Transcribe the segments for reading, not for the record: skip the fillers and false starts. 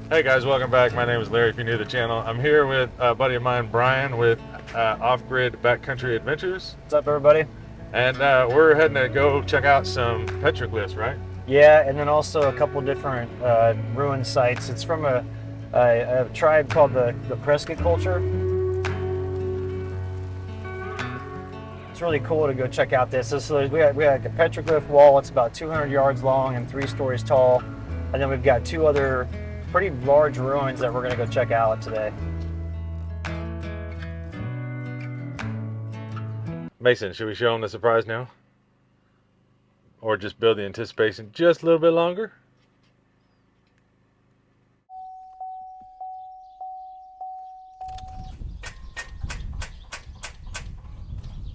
Hey guys, welcome back. My name is Larry if you're new to the channel. I'm here with a buddy of mine, Brian, with Off-Grid Backcountry Adventures. What's up, everybody? And we're heading to go check out some petroglyphs, right? Yeah, and then also a couple different ruin sites. It's from a tribe called the Prescott culture. It's really cool to go check out this. We got like a petroglyph wall. It's about 200 yards long and 3 stories tall. And then we've got 2 other pretty large ruins that we're going to go check out today. Mason, should we show them the surprise now? Or just build the anticipation just a little bit longer?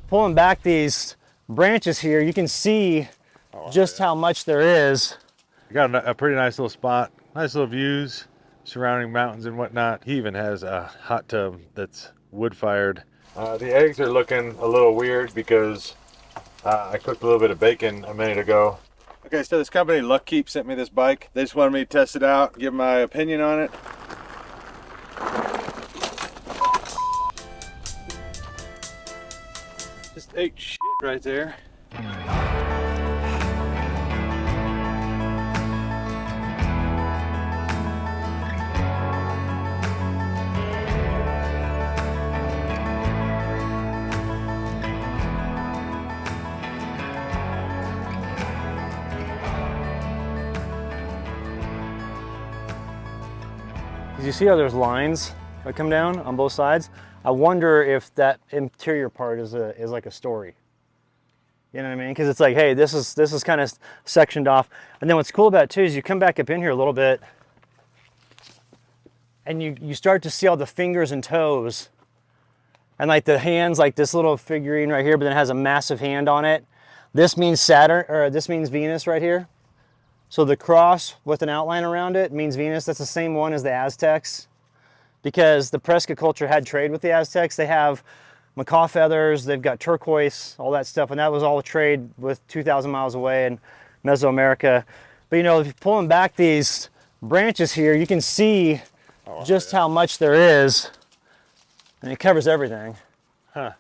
Pulling back these branches here, you can see just how much there is. We got a pretty nice little spot, nice little views, surrounding mountains and whatnot. He even has a hot tub that's wood-fired. The eggs are looking a little weird because I cooked a little bit of bacon a minute ago. Okay, so this company, Luckeep, sent me this bike. They just wanted me to test it out, give my opinion on it. Just ate shit right there. You see how there's lines that come down on both sides? I wonder if that interior part is like a story. You know what I mean? Because it's like, hey, this is kind of sectioned off. And then what's cool about it too is you come back up in here a little bit, and you start to see all the fingers and toes, and like the hands, like this little figurine right here, but then it has a massive hand on it. This means Saturn, or this means Venus right here. So the cross with an outline around it means Venus. That's the same one as the Aztecs. Because the Prescott culture had trade with the Aztecs. They have macaw feathers, they've got turquoise, all that stuff. And that was all trade with 2,000 miles away in Mesoamerica. But you know, if you're pulling back these branches here, you can see just how much there is. And it covers everything. Huh.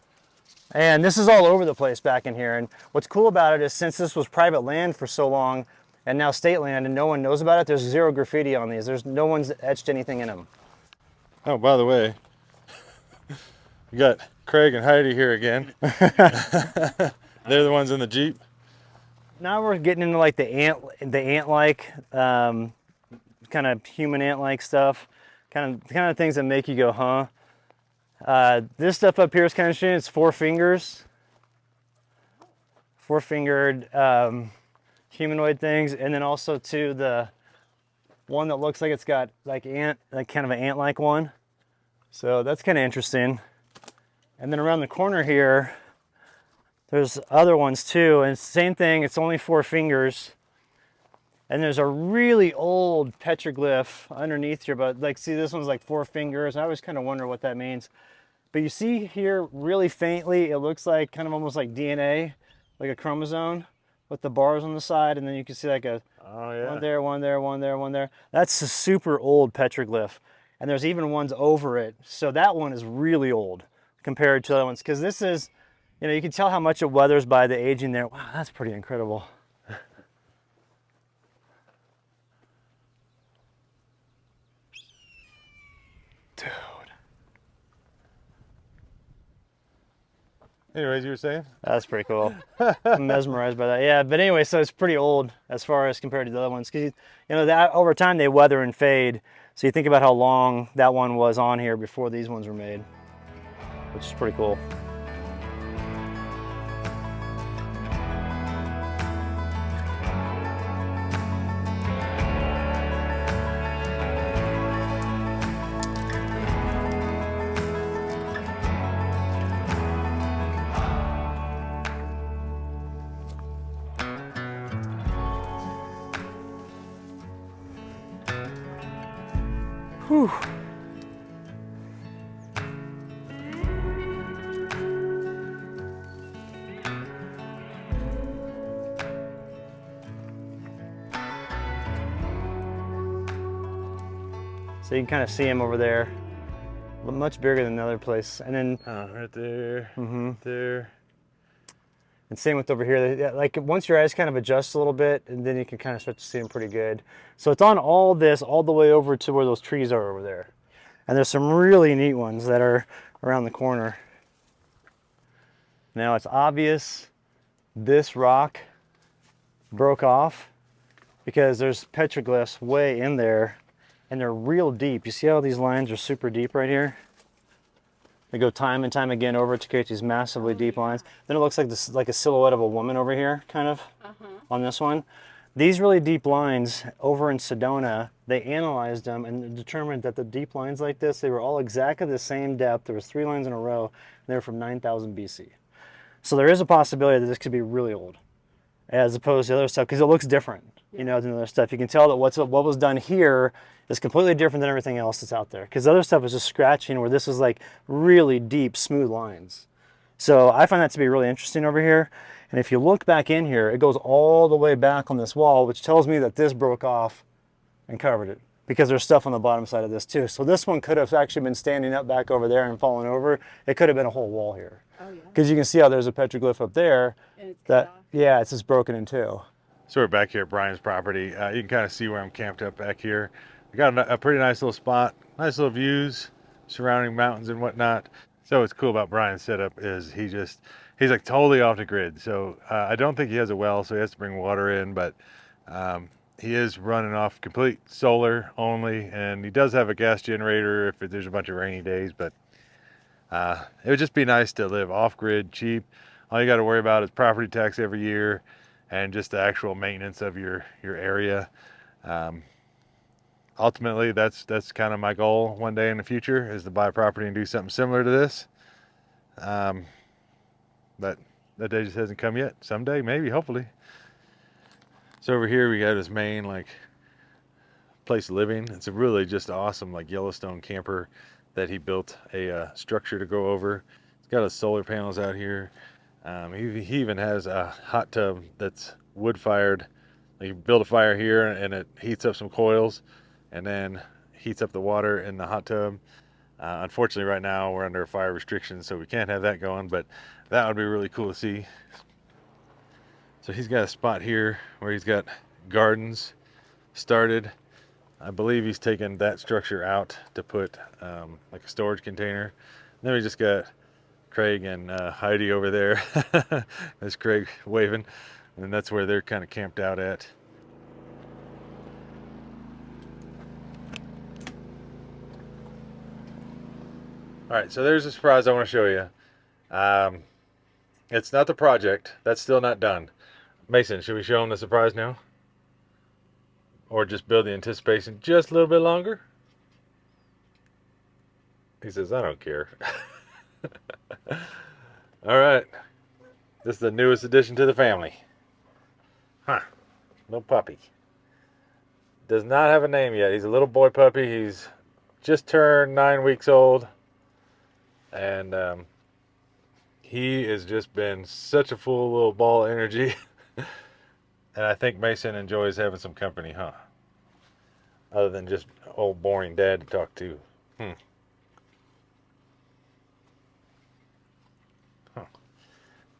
And this is all over the place back in here. And what's cool about it is since this was private land for so long, and now state land, and no one knows about it, there's 0 graffiti on these. No one's etched anything in them. Oh, by the way, we got Craig and Heidi here again. They're the ones in the Jeep. Now we're getting into like the ant-like, kind of human ant-like stuff, kind of things that make you go, huh? This stuff up here is kind of interesting. It's 4 fingers, 4-fingered humanoid things, and then also to the one that looks like it's got like kind of an ant-like one. So that's kind of interesting. And then around the corner here, there's other ones too, and same thing. It's only 4 fingers, and there's a really old petroglyph underneath here. But like, see, this one's like 4 fingers. I always kind of wonder what that means. But you see here, really faintly, it looks like kind of almost like DNA, like a chromosome, with the bars on the side, and then you can see like a one there, one there, one there, one there. That's a super old petroglyph, and there's even ones over it. So that one is really old compared to the other ones, because this is, you know, you can tell how much it weathers by the aging there. Wow, that's pretty incredible. Dude. Anyways, you were saying? That's pretty cool. I'm mesmerized by that. Yeah, but anyway, so it's pretty old as far as compared to the other ones, because you know that over time they weather and fade. So you think about how long that one was on here before these ones were made, which is pretty cool. Whew. So you can kind of see them over there. Much bigger than the other place. And then right there, mm-hmm. there. And same with over here. Like once your eyes kind of adjust a little bit, and then you can kind of start to see them pretty good. So it's on all this all the way over to where those trees are over there. And there's some really neat ones that are around the corner. Now it's obvious this rock broke off because there's petroglyphs way in there and they're real deep. You see how these lines are super deep right here? They go time and time again over to create these massively deep lines. Then it looks like this, like a silhouette of a woman over here, kind of, on this one. These really deep lines over in Sedona, they analyzed them and determined that the deep lines like this, they were all exactly the same depth. There was 3 lines in a row, and they were from 9,000 BC. So there is a possibility that this could be really old, as opposed to other stuff, because it looks different, you know, than other stuff. You can tell that what was done here is completely different than everything else that's out there, because other stuff is just scratching, where this is like really deep, smooth lines. So I find that to be really interesting over here. And if you look back in here, it goes all the way back on this wall, which tells me that this broke off and covered it, because there's stuff on the bottom side of this too. So this one could have actually been standing up back over there and fallen over. It could have been a whole wall here. Oh yeah. Because you can see how there's a petroglyph up there. And it's cut off. Yeah, it's just broken in two. So we're back here at Brian's property. You can kind of see where I'm camped up back here. We got a pretty nice little spot, nice little views, surrounding mountains and whatnot. So what's cool about Brian's setup is he's like totally off the grid. So I don't think he has a well, so he has to bring water in, but he is running off complete solar only, and he does have a gas generator if there's a bunch of rainy days, but it would just be nice to live off grid, cheap. All you got to worry about is property tax every year and just the actual maintenance of your area. Ultimately, that's kind of my goal one day in the future, is to buy property and do something similar to this. But that day just hasn't come yet. Someday, maybe, hopefully. So over here we got his main like place of living. It's a really just awesome like Yellowstone camper that he built a structure to go over. It's got his solar panels out here. He even has a hot tub that's wood fired. Like you build a fire here and it heats up some coils and then heats up the water in the hot tub. Unfortunately right now we're under a fire restriction, so we can't have that going, but that would be really cool to see. So he's got a spot here where he's got gardens started. I believe he's taken that structure out to put like a storage container. And then we just got Craig and Heidi over there. There's Craig waving, and that's where they're kind of camped out at. All right, so there's a surprise I want to show you. It's not the project. That's still not done. Mason, should we show him the surprise now? Or just build the anticipation just a little bit longer? He says, I don't care. All right. This is the newest addition to the family. Huh. Little puppy. Does not have a name yet. He's a little boy puppy. He's just turned 9 weeks old. And he has just been such a full little ball of energy. And I think Mason enjoys having some company, huh? Other than just old boring dad to talk to. Huh.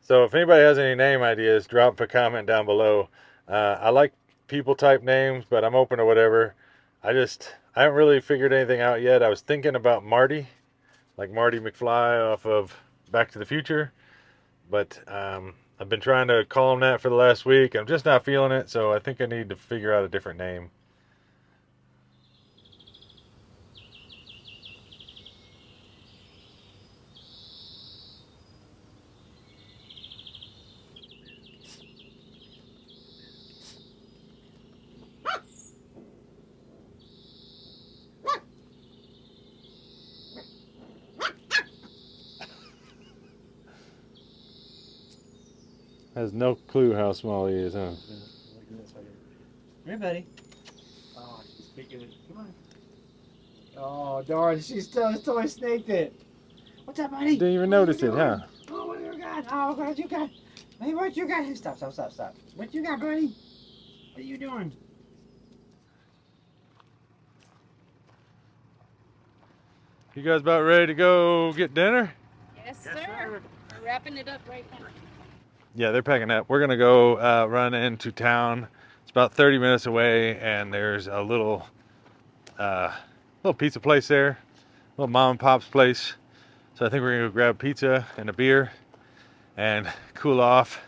So if anybody has any name ideas, drop a comment down below. I like people type names, but I'm open to whatever. I haven't really figured anything out yet. I was thinking about Marty, like Marty McFly off of Back to the Future, but I've been trying to call him that for the last week. I'm just not feeling it, so I think I need to figure out a different name. Has no clue how small he is, huh? Hey, buddy. Oh, she's kicking it. Come on. Oh, darn. She's totally snaked it. What's up, buddy? Didn't even What notice it, huh? Oh, what you got? Oh, what you got? Hey, what you got? Stop. What you got, buddy? What are you doing? You guys about ready to go get dinner? Yes, sir. We're wrapping it up right now. Yeah, they're packing up. We're gonna go run into town. It's about 30 minutes away, and there's a uh, little pizza place there, little mom and pop's place. So I think we're gonna go grab pizza and a beer and cool off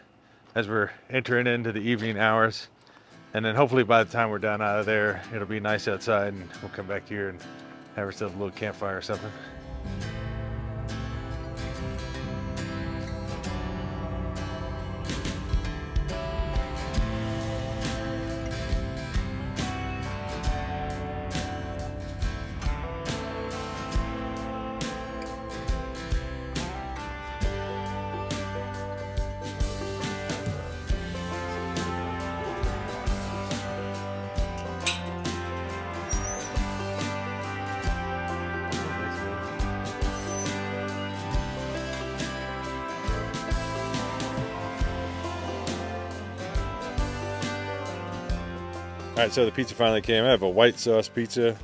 as we're entering into the evening hours. And then hopefully by the time we're done out of there, it'll be nice outside, and we'll come back here and have ourselves a little campfire or something. All right, so the pizza finally came. I have a white sauce pizza.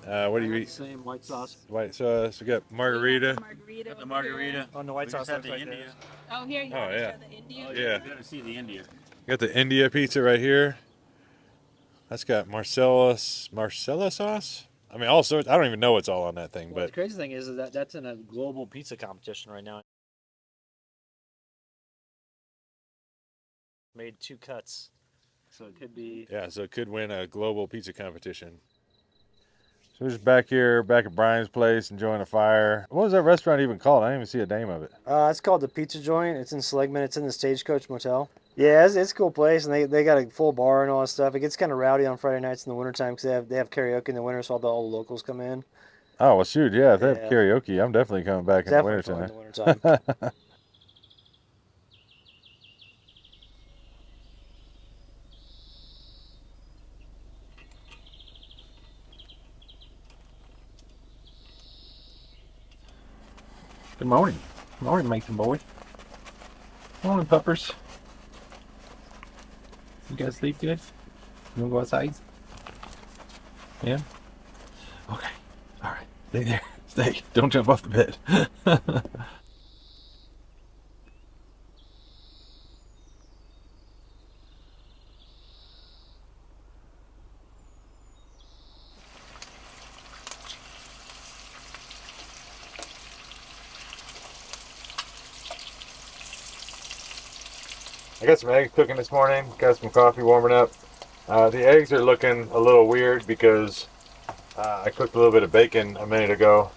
What do you eat? Same white sauce. White sauce. We got margarita. Margarita. Got the over margarita. here. On the white We sauce just had looks the like India. this. Oh, here you Oh, want to yeah. show the India. Oh, Yeah. You gotta see the India. Got the India pizza right here. That's got Marcella sauce. I mean, all sorts. I don't even know what's all on that thing, Well, the but crazy thing is that that's in a global pizza competition right now. Made 2 cuts, so it could be. yeah, so it could win a global pizza competition. So we're just back here, back at Brian's place, enjoying a fire. What was that restaurant even called? I didn't even see a name of it. It's called the Pizza Joint. It's in Seligman. It's in the Stagecoach Motel. Yeah, it's a cool place, and they got a full bar and all that stuff. It gets kind of rowdy on Friday nights in the wintertime because they have karaoke in the winter, so all the locals come in. Oh, well, shoot, yeah, if they have Yeah. karaoke, I'm definitely coming back in the Definitely fun in the wintertime. wintertime. Good morning. Morning, Mason boy. Morning, puppers. You guys sleep good? You wanna go outside? Yeah? Okay. Alright. Stay there. Stay. Don't jump off the bed. I got some eggs cooking this morning. Got some coffee warming up. The eggs are looking a little weird because I cooked a little bit of bacon a minute ago,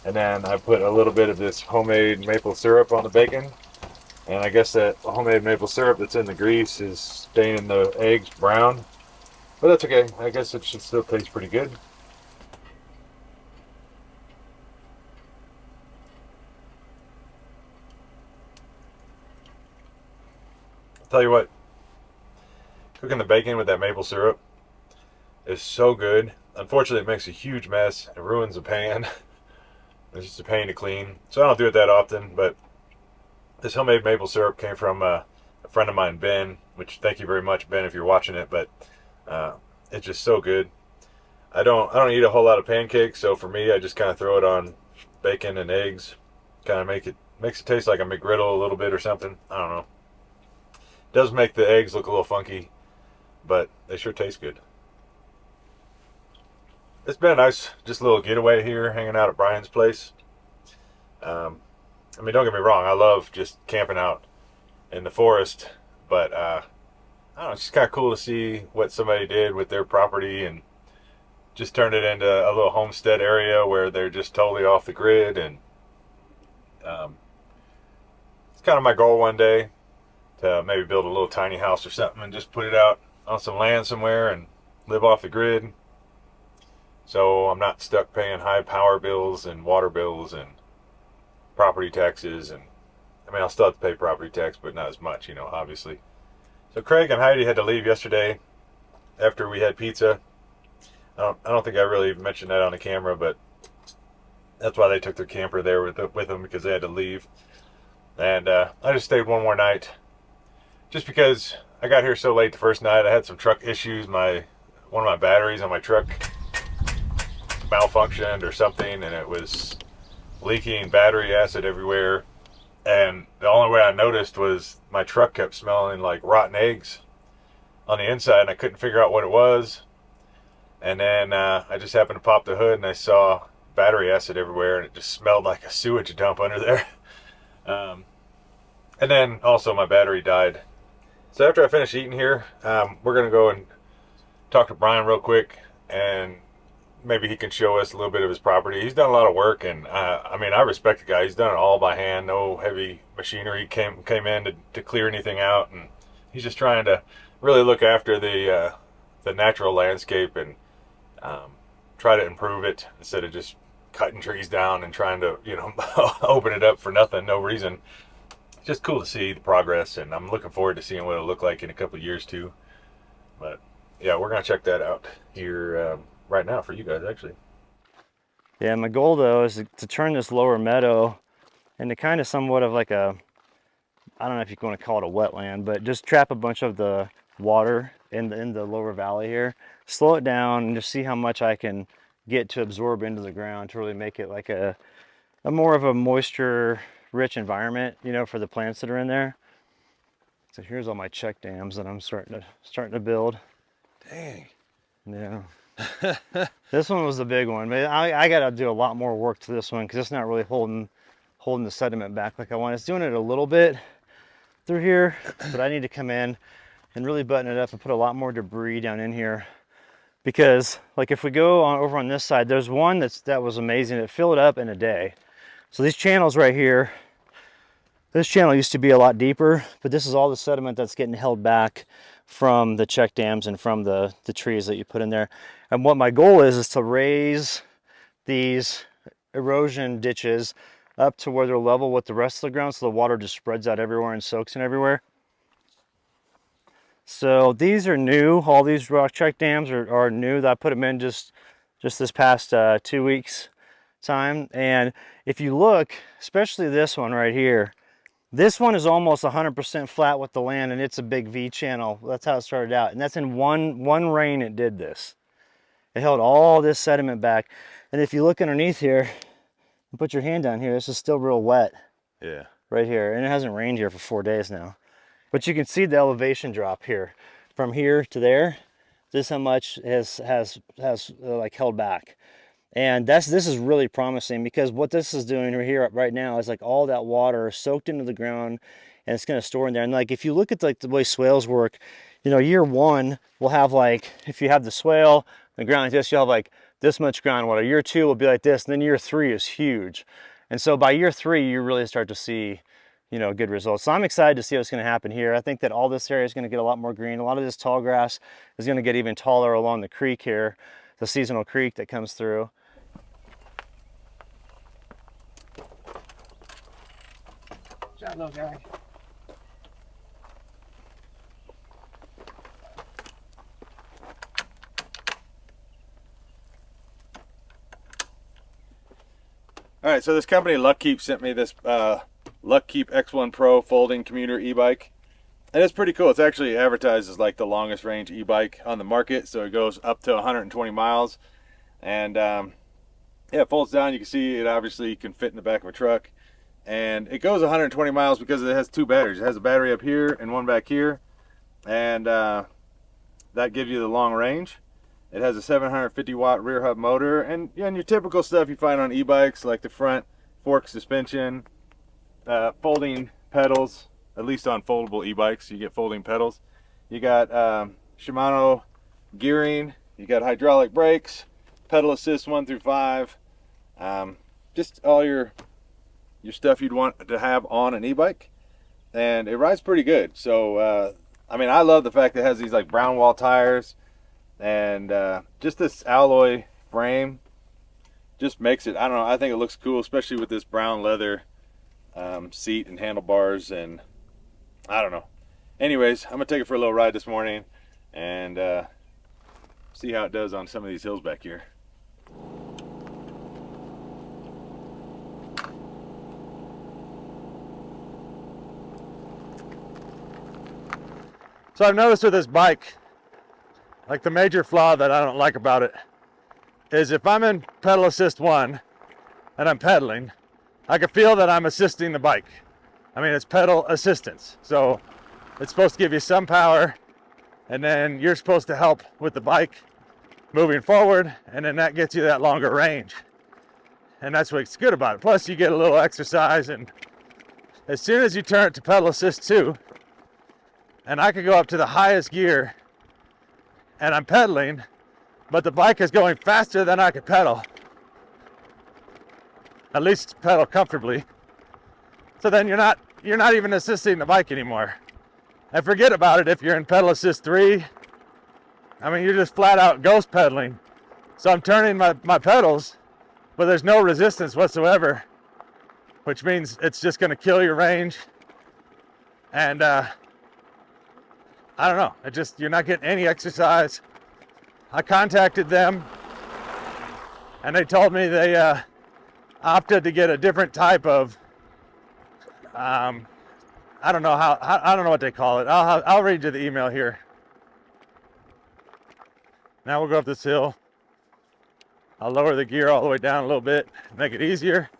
and then I put a little bit of this homemade maple syrup on the bacon. And I guess that homemade maple syrup that's in the grease is staining the eggs brown. But that's okay. I guess it should still taste pretty good. I'll tell you what, cooking the bacon with that maple syrup is so good. Unfortunately, it makes a huge mess. It ruins the pan. It's just a pain to clean. So I don't do it that often, but this homemade maple syrup came from a friend of mine, Ben, which thank you very much, Ben, if you're watching it, but it's just so good. I don't eat a whole lot of pancakes, so for me, I just kind of throw it on bacon and eggs. Kind of makes it taste like a McGriddle a little bit or something. I don't know. It does make the eggs look a little funky, but they sure taste good. It's been a nice, just a little getaway here, hanging out at Brian's place. I mean, don't get me wrong, I love just camping out in the forest, but I don't know, it's just kind of cool to see what somebody did with their property and just turned it into a little homestead area where they're just totally off the grid. And um, it's kind of my goal one day to maybe build a little tiny house or something and just put it out on some land somewhere and live off the grid. So I'm not stuck paying high power bills and water bills and property taxes. And I mean, I'll still have to pay property tax, but not as much, obviously. So Craig and Heidi had to leave yesterday after we had pizza. I don't think I really mentioned that on the camera, but that's why they took their camper there with them, because they had to leave. And I just stayed one more night, just because I got here so late the first night. I had some truck issues. One of my batteries on my truck malfunctioned or something, and it was leaking battery acid everywhere. And the only way I noticed was my truck kept smelling like rotten eggs on the inside, and I couldn't figure out what it was. And then I just happened to pop the hood, and I saw battery acid everywhere, and it just smelled like a sewage dump under there. And then also my battery died. So after I finish eating here, we're going to go and talk to Brian real quick, and maybe he can show us a little bit of his property. He's done a lot of work, and I mean, I respect the guy. He's done it all by hand. No heavy machinery came in to clear anything out, and he's just trying to really look after the natural landscape and try to improve it instead of just cutting trees down and trying to, you know, open it up for nothing, no reason. It's just cool to see the progress, and I'm looking forward to seeing what it'll look like in a couple of years too. But yeah, we're gonna check that out here right now for you guys, actually. Yeah, my goal though is to turn this lower meadow into kind of somewhat of like a, I don't know if you want to call it a wetland, but just trap a bunch of the water in the lower valley here, slow it down, and just see how much I can get to absorb into the ground to really make it like a more of a moisture rich environment, you know, for the plants that are in there. So here's all my check dams that I'm starting to build. Dang. Yeah. This one was the big one, but I got to do a lot more work to this one because it's not really holding the sediment back like I want. It's doing it a little bit through here, but I need to come in and really button it up and put a lot more debris down in here, because like if we go on over on this side, there's one that was amazing. It filled up in a day. So these channels right here, this channel used to be a lot deeper, but this is all the sediment that's getting held back from the check dams and from the trees that you put in there. And what my goal is to raise these erosion ditches up to where they're level with the rest of the ground, so the water just spreads out everywhere and soaks in everywhere. So these are new. All these rock check dams are new. That I put them in just this past 2 weeks time. And if you look, especially this one right here, this one is almost 100% flat with the land, and it's a big V channel. That's how it started out, and that's in one rain it did this. It held all this sediment back. And if you look underneath here and put your hand down here, this is still real wet. Yeah. Right here, and it hasn't rained here for 4 days now. But you can see the elevation drop here, from here to there. This is how much has like held back. And this is really promising, because what this is doing right now is like all that water soaked into the ground, and it's going to store in there. And like if you look at like the way swales work, you know, year one will have like, if you have the swale, the ground like this, you'll have like this much groundwater. Year two will be like this, and then year three is huge. And so by year three, you really start to see, you know, good results. So I'm excited to see what's going to happen here. I think that all this area is going to get a lot more green. A lot of this tall grass is going to get even taller along the creek here, the seasonal creek that comes through. Good job, little guy. All right, so this company Luckeep sent me this Luckeep X1 Pro folding commuter e-bike, and it's pretty cool. It's actually advertised as like the longest range e-bike on the market, so it goes up to 120 miles, and yeah, it folds down. You can see it obviously can fit in the back of a truck, and it goes 120 miles because it has two batteries. It has a battery up here and one back here, and that gives you the long range. It has a 750 watt rear hub motor, and your typical stuff you find on e-bikes, like the front fork suspension, folding pedals. At least on foldable e-bikes, you get folding pedals. You got Shimano gearing. You got hydraulic brakes, pedal assist 1 through 5. Just all your stuff you'd want to have on an e-bike, and it rides pretty good. So I mean, I love the fact that it has these like brown wall tires. And just this alloy frame just makes it, I don't know, I think it looks cool, especially with this brown leather seat and handlebars, and I don't know. Anyways, I'm gonna take it for a little ride this morning and see how it does on some of these hills back here. So I've noticed with this bike, like the major flaw that I don't like about it is if I'm in pedal assist 1 and I'm pedaling, I can feel that I'm assisting the bike. I mean, it's pedal assistance. So it's supposed to give you some power, and then you're supposed to help with the bike moving forward, and then that gets you that longer range. And that's what's good about it. Plus you get a little exercise, and as soon as you turn it to pedal assist 2, and I could go up to the highest gear and I'm pedaling, but the bike is going faster than I could pedal, at least pedal comfortably. So then you're not even assisting the bike anymore. And forget about it if you're in pedal assist 3. I mean, you're just flat out ghost pedaling. So I'm turning my pedals, but there's no resistance whatsoever, which means it's just going to kill your range. And I don't know, you're not getting any exercise. I contacted them, and they told me they opted to get a different type of I don't know what they call it. I'll read you the email here. Now we'll go up this hill. I'll lower the gear all the way down a little bit, make it easier.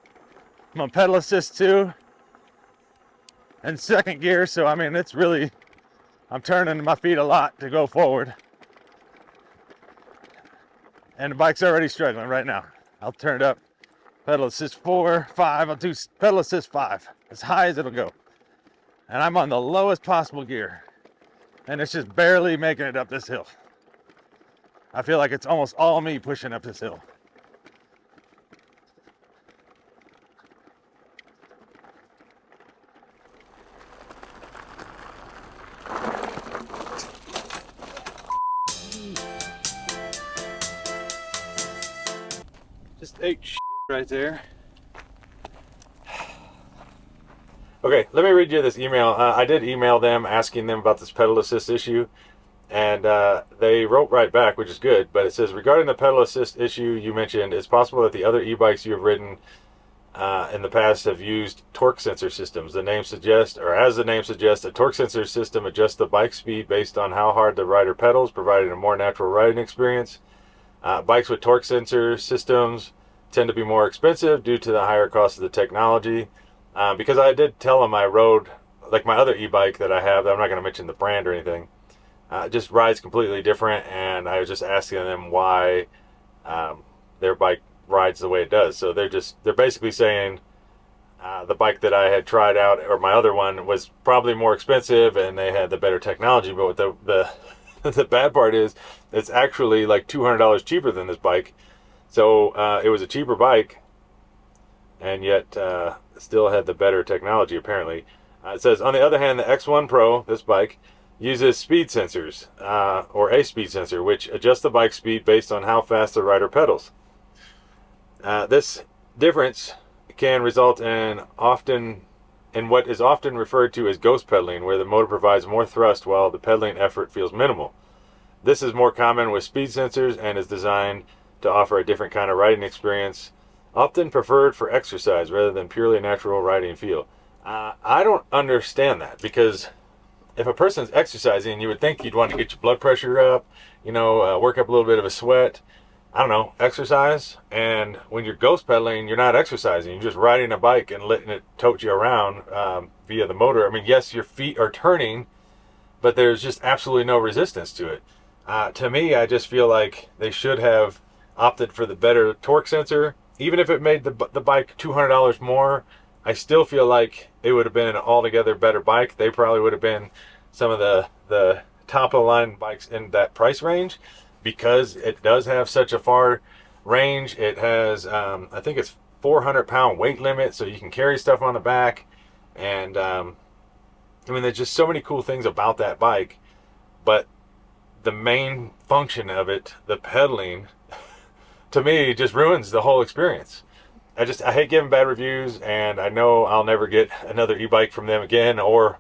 I'm on pedal assist 2 and second gear, so I mean it's really, I'm turning my feet a lot to go forward. And the bike's already struggling right now. I'll turn it up. Pedal assist 4, 5, I'll do pedal assist 5, as high as it'll go. And I'm on the lowest possible gear. And it's just barely making it up this hill. I feel like it's almost all me pushing up this hill. Just ate shit right there. Okay, let me read you this email. I did email them asking them about this pedal assist issue, and they wrote right back, which is good, but it says, regarding the pedal assist issue you mentioned, it's possible that the other e-bikes you have ridden in the past have used torque sensor systems. The name suggests, or as the name suggests, a torque sensor system adjusts the bike speed based on how hard the rider pedals, providing a more natural riding experience. Bikes with torque sensor systems tend to be more expensive due to the higher cost of the technology. Because I did tell them I rode, like my other e-bike that I have, I'm not going to mention the brand or anything, just rides completely different, and I was just asking them why their bike rides the way it does. So they're basically saying the bike that I had tried out, or my other one, was probably more expensive and they had the better technology, but the bad part is it's actually like $200 cheaper than this bike. So it was a cheaper bike, and yet still had the better technology apparently. It says, on the other hand, the X1 Pro, this bike, uses speed sensors, or a speed sensor, which adjusts the bike speed based on how fast the rider pedals. This difference can result in what is often referred to as ghost pedaling, where the motor provides more thrust while the pedaling effort feels minimal. This is more common with speed sensors and is designed to offer a different kind of riding experience, often preferred for exercise rather than purely natural riding feel. I don't understand that, because if a person's exercising, you would think you'd want to get your blood pressure up, work up a little bit of a sweat, I don't know, exercise. And when you're ghost pedaling, you're not exercising. You're just riding a bike and letting it tote you around via the motor. I mean, yes, your feet are turning, but there's just absolutely no resistance to it. To me, I just feel like they should have opted for the better torque sensor. Even if it made the bike $200 more, I still feel like it would have been an altogether better bike. They probably would have been some of the top of the line bikes in that price range, because it does have such a far range. It has, I think it's 400-pound weight limit, so you can carry stuff on the back. And I mean, there's just so many cool things about that bike, but the main function of it, the pedaling, to me, just ruins the whole experience. I hate giving bad reviews, and I know I'll never get another e-bike from them again, or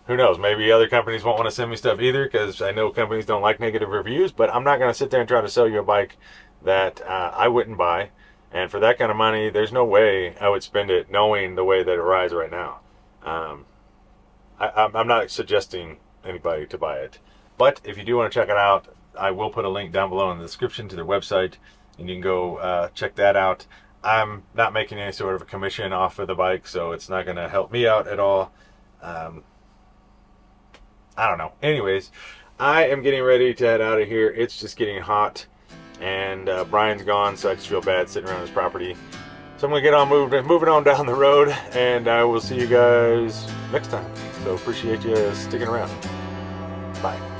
who knows, maybe other companies won't want to send me stuff either, because I know companies don't like negative reviews. But I'm not going to sit there and try to sell you a bike that I wouldn't buy. And for that kind of money, there's no way I would spend it knowing the way that it rides right now. I'm not suggesting anybody to buy it. But if you do want to check it out, I will put a link down below in the description to their website. and you can go check that out. I'm not making any sort of a commission off of the bike, so it's not going to help me out at all. I don't know. Anyways, I am getting ready to head out of here. It's just getting hot, and Brian's gone, so I just feel bad sitting around his property. So I'm going to get on moving on down the road, and I will see you guys next time. So appreciate you sticking around. Bye.